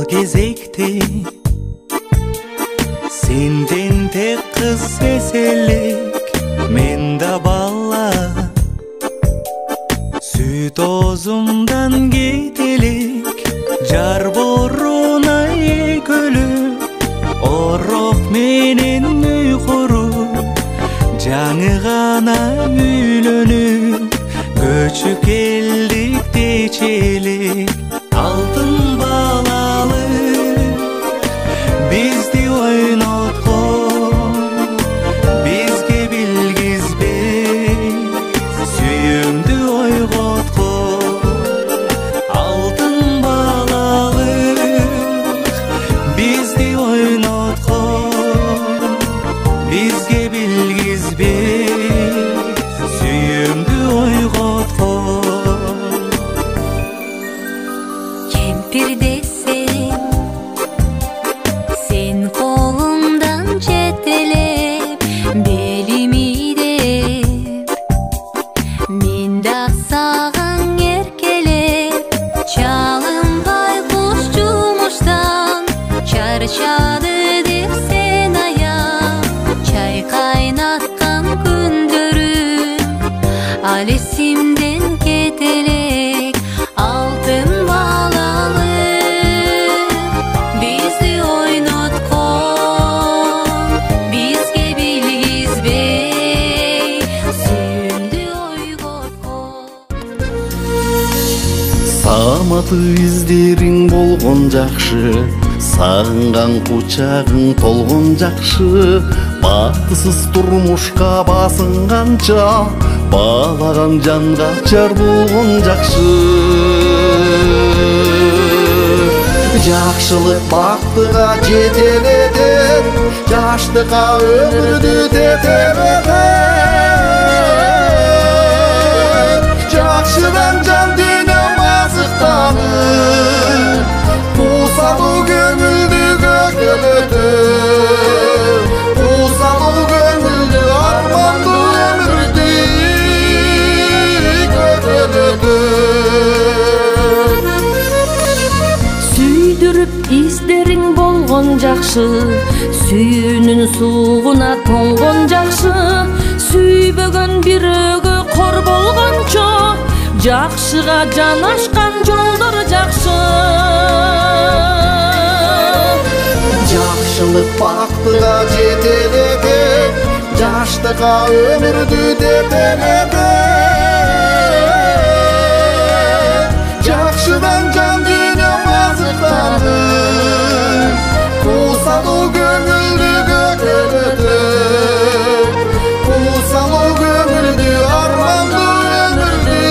кезекте сенден тек кыз эселик мен да бала сүт оозумдан кетелик жар боруна экөлүп ороп менен үй куруп жаңы гана үйлөнүп көчүп келдик дечелик алтын балалы бизди ойноткон бизге билгизбей сүйүүмдү ойготкон алтын балалы бизди ойноткон бизге билгизбей сүйүүмдү ойготкон кемпир десең сен колумдан жетелеп белими деп мен да саган эркелеп чалынбай куш жумуштан чарчады деп сен аяп чай кайнаткан күндөрүм ал эсимден кетелек алтын балалы бизди ойноткон бизге билгизбей сүйүүмдү ойготкон Саматы издериң болгон жакшы, сагынган кучагың толгон жакшы, бактысыз турмушка басынганча, баалаган жанга жар болгон жакшы. Жакшылык бактыга жетелетет, жаштыкка өмүрдү тетелетет. Жакшыдан жан дүйнөм азыктанып, куусалуу көңүлдү көкөлөтөт. Куусалуу көңүлдү армандуу өмүрдү көкөлөтөт. Сүйдүрүп издериң болгон жакшы, сүйүүнүн суугуна тоңгон жакшы, сүйбөгөн бирөөгө кор болгончо, жакшыга жанашкан жолдор жакшы. Жакшылык бактыга жетелетет, жаштыкка өмүрдү тетелетет. Жакшыдан жан дүйнөм азыктанып, куусалуу көңүлдү көкөлөтөт. Куусалуу көңүлдү армандуу өмүрдү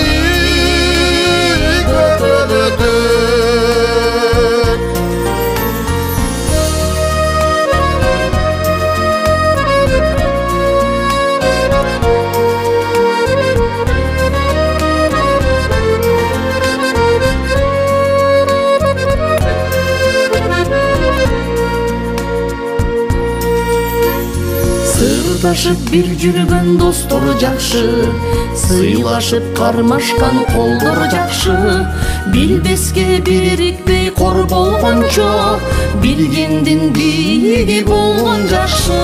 көкөлөтөт. Сырдашып бир жүргөн достор жакшы, сыйлашып кармашкан колдор жакшы, билбеске бирикпей кор болгончо, билгендин бийиги болгон жакшы.